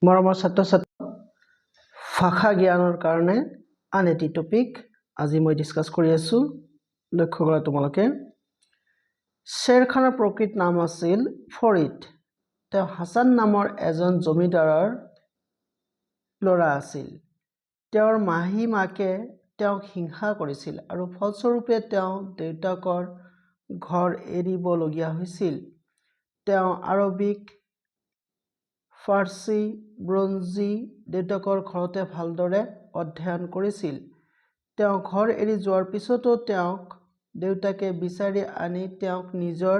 মৰমৰ ছাত্ৰ-ছাত্ৰী ভাষা জ্ঞানৰ কাৰণে আন এটি টপিক আজি মই ডিসকাস কৰি আছো। লক্ষ্য কৰা তোমালোকে শ্বেৰ খানৰ প্ৰকৃত নাম আছিল ফৰিদ। তেওঁ হাছান নামৰ এজন জমিদাৰৰ ল'ৰা আছিল। তেওঁৰ মাহীমাকে তেওঁক হিংসা কৰিছিল আৰু ফলস্বৰূপে তেওঁ দেউতাকৰ ঘৰ এৰিবলগীয়া হৈছিল। তেওঁ আৰবিক ফাৰ্চী ব্ৰঞ্জী দেউতাকৰ ঘৰতে ভালদৰে অধ্যয়ন কৰিছিল। তেওঁ ঘৰ এৰি যোৱাৰ পিছতো তেওঁক দেউতাকে বিচাৰি আনি তেওঁক নিজৰ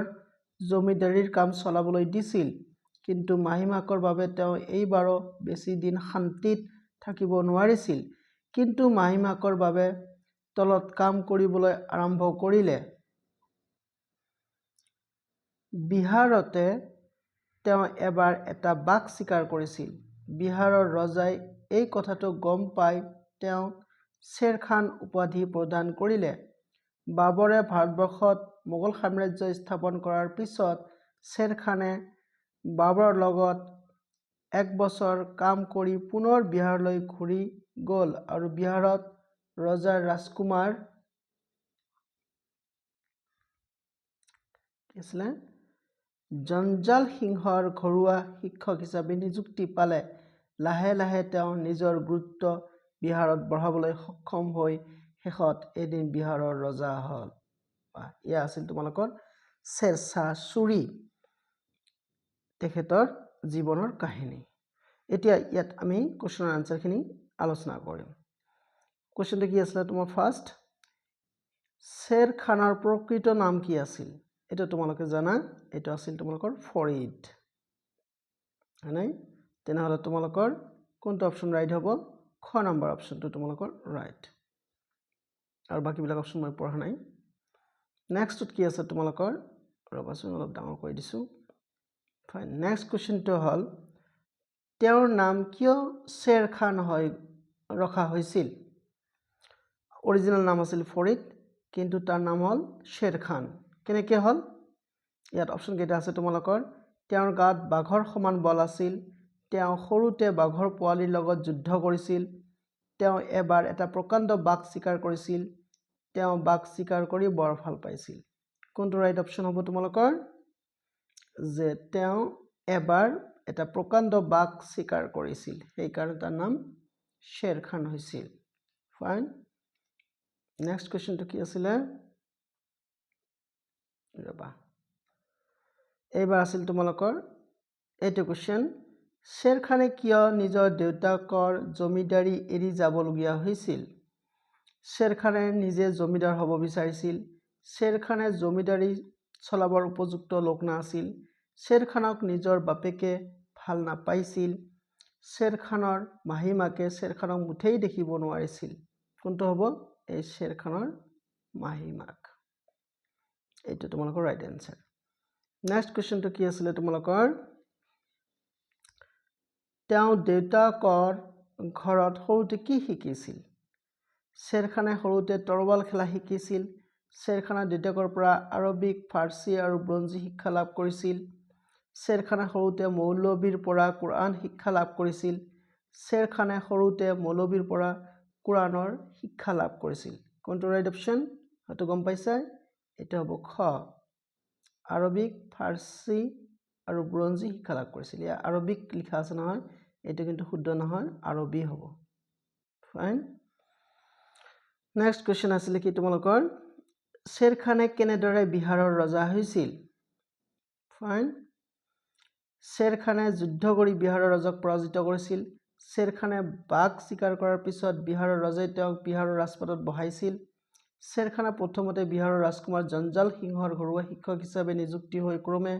জমিদাৰীৰ কাম চলাবলৈ দিছিল। কিন্তু মাহীমাকৰ বাবে তেওঁ এইবাৰো বেছি দিন শান্তিত থাকিব নোৱাৰিছিল। কিন্তু মাহীমাকৰ বাবে তলত কাম কৰিবলৈ আৰম্ভ কৰিলে। বিহাৰতে তেওঁ এবাৰ এটা বাঘ চিকাৰ কৰিছিল। বিহাৰৰ ৰজাই এই কথাটো গম পাই তেওঁক শ্বেৰ খান উপাধি প্ৰদান কৰিলে। বাবৰে ভাৰতবৰ্ষত মোগল সাম্ৰাজ্য স্থাপন কৰাৰ পিছত শ্বেৰ খানে বাবৰৰ লগত 1 বছৰ কাম কৰি পুনৰ বিহাৰলৈ ঘূৰি গ'ল আৰু বিহাৰত ৰজাৰ ৰাজকুমাৰ জঞ্জাল সিংহৰ ঘৰুৱা শিক্ষক হিচাপে নিযুক্তি পালে। লাহে লাহে তেওঁ নিজৰ গুৰুত্ব বিহাৰত বঢ়াবলৈ সক্ষম হৈ শেষত এদিন বিহাৰৰ ৰজা হ'ল। এয়া আছিল তোমালোকৰ শ্বেৰশ্বাহ চুৰি তেখেতৰ জীৱনৰ কাহিনী। এতিয়া ইয়াত আমি কোৱেশ্চনৰ আনসাৰখিনি আলোচনা কৰিম। কোৱেশ্চনটো কি আছিল তোমাৰ ফাৰ্ষ্ট? শ্বেৰ খানৰ প্ৰকৃত নাম কি আছিল? এটা তোমালোকে জানা, এটা আছিল তোমালোকৰ ফৰিদ। হয়নে? তেনেহ'লে তোমালোকৰ কোনটো অপশ্যন ৰাইট হ'ব? খ নম্বৰ অপশ্যনটো তোমালোকৰ ৰাইট। আৰু বাকীবিলাক অপশ্যন মই পঢ়া নাই। নেক্সটত কি আছে তোমালোকৰ? ৰ'বাচোন অলপ ডাঙৰ কৰি দিছোঁ। ফাইন। নেক্সট কুৱেশ্যনটো হ'ল তেওঁৰ নাম কিয় শ্বেৰ খান ৰখা হৈছিল? অৰিজিনেল নাম আছিল ফৰিদ, কিন্তু তাৰ নাম হ'ল শ্বেৰ খান। কেনেকৈ হ'ল? ইয়াত অপশ্যন কেইটা আছে তোমালোকৰ? তেওঁৰ গাত বাঘৰ সমান বল আছিল। তেওঁ সৰুতে বাঘৰ পোৱালিৰ লগত যুদ্ধ কৰিছিল। তেওঁ এবাৰ এটা প্ৰকাণ্ড বাঘ চিকাৰ কৰিছিল। তেওঁ বাঘ চিকাৰ কৰি বৰ ভাল পাইছিল। কোনটো ৰাইট অপশ্যন হ'ব তোমালোকৰ? যে তেওঁ এবাৰ এটা প্ৰকাণ্ড বাঘ চিকাৰ কৰিছিল, সেইকাৰণে তাৰ নাম শ্বেৰ খান হৈছিল। ফাইন। নেক্সট কুৱেশ্যনটো কি আছিলে? ৰ'বা, এইবাৰ আছিল তোমালোকৰ এইটো কুৱেশ্যন, শ্বেৰ খানে কিয় নিজৰ দেউতাকৰ জমিদাৰী এৰি যাবলগীয়া হৈছিল? শ্বেৰ খানে নিজে জমিদাৰ হ'ব বিচাৰিছিল। শ্বেৰ খানে জমিদাৰী চলাবৰ উপযুক্ত লোক নাছিল। শ্বেৰ খানক নিজৰ বাপেকে ভাল নাপাইছিল। শ্বেৰ খানৰ মাহীমাকে শ্বেৰ খানক মুঠেই দেখিব নোৱাৰিছিল। কোনটো হ'ব? এই শ্বেৰ খানৰ মাহীমাক। এইটো তোমালোকৰ ৰাইট এনচাৰ। নেক্সট কুৱেশ্যনটো কি আছিলে তোমালোকৰ? তেওঁ দেউতাকৰ ঘৰত সৰুতে কি শিকিছিল? শ্বেৰ খানে সৰুতে তৰোৱাল খেলা শিকিছিল। শ্বেৰ খানে দেউতাকৰ পৰা আৰবিক, ফাৰ্চী আৰু ব্ৰঞ্জী শিক্ষা লাভ কৰিছিল। শ্বেৰ খানে সৰুতে মৌলবীৰ পৰা কোৰআন শিক্ষা লাভ কৰিছিল। শ্বেৰ খানে সৰুতে মৌলবীৰ পৰা কোৰআনৰ শিক্ষা লাভ কৰিছিল। কোনটো ৰাইট অপশ্যন? হয়তো গম পাইছা? এইটো হ'ব খ। আৰবিক, ফাৰ্চী আৰু ব্ৰঞ্জী শিক্ষা লাভ কৰিছিল। ইয়াত আৰবিক লিখা আছে নহয়, এইটো কিন্তু শুদ্ধ নহয়, আৰবী হ'ব। ফাইন। নেক্সট কুৱেশ্যন আছিলে কি তোমালোকৰ? শ্বেৰ খানে কেনেদৰে বিহাৰৰ ৰজা হৈছিল? ফাইন। শ্বেৰ খানে যুদ্ধ কৰি বিহাৰৰ ৰজাক পৰাজিত কৰিছিল। শ্বেৰ খানে বাঘ চিকাৰ কৰাৰ পিছত বিহাৰৰ ৰজাই তেওঁক বিহাৰৰ ৰাজপাটত বহাইছিল। শ্বেৰ খানে প্ৰথমতে বিহাৰৰ ৰাজকুমাৰ জঞ্জাল সিংহৰ ঘৰুৱা শিক্ষক হিচাপে নিযুক্তি হৈ ক্ৰমে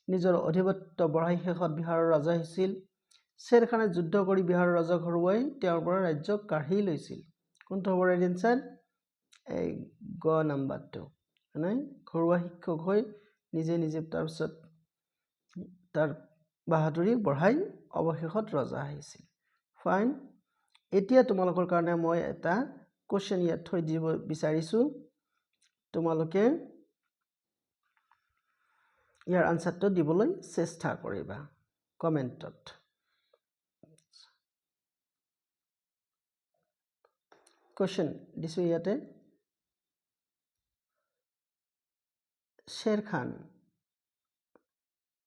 নিজৰ অধিপত্য বঢ়াই শেষত বিহাৰৰ ৰজা হৈছিল। শ্বেৰ খানে যুদ্ধ কৰি বিহাৰৰ ৰজাক হৰুৱাই তেওঁৰ পৰা ৰাজ্য কাঢ়ি লৈছিল। কোনটো হ'ব ৰাইট এনচাৰ? এই গ নাম্বাৰটো। মানে ঘৰুৱা শিক্ষক হৈ নিজে নিজে তাৰপিছত তাৰ বাহাদুৰি বঢ়াই অৱশেষত ৰজা আহিছিল। ফাইন। এতিয়া তোমালোকৰ কাৰণে মই এটা কুৱেশ্যন ইয়াত থৈ দিব বিচাৰিছোঁ। তোমালোকে ইয়াৰ আনসাৰটো দিবলৈ চেষ্টা কৰিবা কমেণ্টত। কোৱেশ্চন দিছোঁ ইয়াতে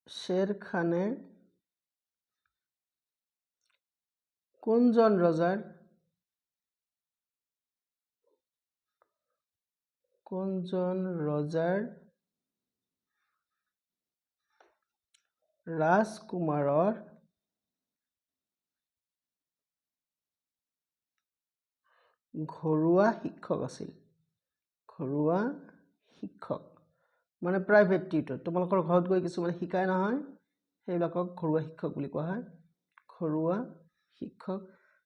শ্বেৰ খানে কোনজন ৰজাৰ ৰাজকুমাৰৰ ঘৰুৱা শিক্ষক আছিল মানে প্ৰাইভেট টিউটৰ তোমালোকৰ ঘৰত গৈ কিছুমানে শিকায় নহয় সেইবিলাকক ঘৰুৱা শিক্ষক বুলি কোৱা হয় ঘৰুৱা শিক্ষক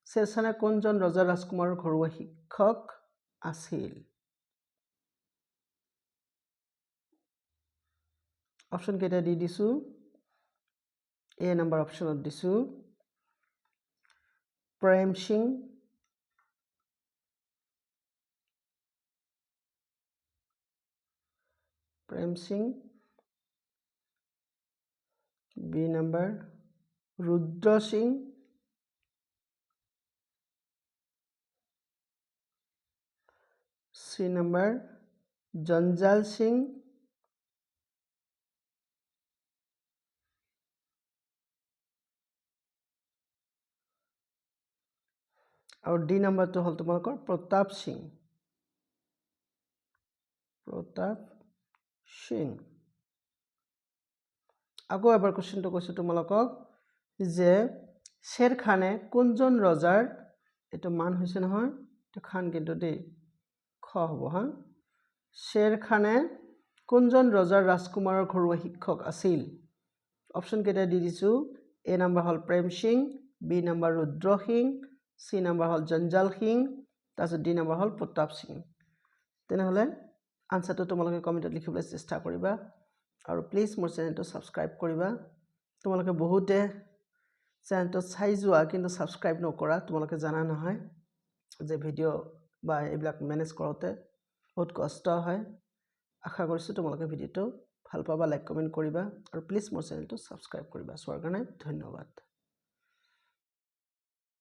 শ্বেৰ খানে কোনজন ৰজা ৰাজকুমাৰৰ ঘৰুৱা শিক্ষক আছিল অপশ্যন কেইটা দি দিছোঁ এ নম্বৰ অপশ্যনত দিছোঁ প্ৰেম সিং বি নম্বৰ ৰুদ্ৰ সিং চি নম্বৰ জঞ্জাল সিং আৰু ডি নম্বৰটো হ'ল তোমালোকৰ প্ৰতাপ সিং আকৌ এবাৰ কোৱেশ্চনটো কৈছোঁ তোমালোকক যে শ্বেৰ খানে কোনজন ৰজাৰ এইটো মান হৈছে নহয় এইটো খান কিন্তু দেই খ হ'ব হা শ্বেৰ খানে কোনজন ৰজাৰ ৰাজকুমাৰৰ ঘৰুৱা শিক্ষক আছিল অপশ্যন কেইটা দি দিছোঁ এ নম্বৰ হ'ল প্ৰেম সিং বি নম্বৰ ৰুদ্ৰ সিং চি নম্বৰ হ'ল জঞ্জাল সিং তাৰপিছত ডি নম্বৰ হ'ল প্ৰতাপ সিং তেনেহ'লে আনসাৰটো তোমালোকে কমেণ্টত লিখিবলৈ চেষ্টা কৰিবা আৰু প্লিজ মোৰ চেনেলটো ছাবস্ক্ৰাইব কৰিবা তোমালোকে বহুতে চেনেলটো চাই যোৱা কিন্তু ছাবস্ক্ৰাইব নকৰা তোমালোকে জানা নহয় যে ভিডিঅ' বা এইবিলাক মেনেজ কৰোঁতে বহুত কষ্ট হয় আশা কৰিছোঁ তোমালোকে ভিডিঅ'টো ভাল পাবা লাইক কমেণ্ট কৰিবা আৰু প্লিজ মোৰ চেনেলটো ছাবস্ক্ৰাইব কৰিবা চোৱাৰ কাৰণে ধন্যবাদ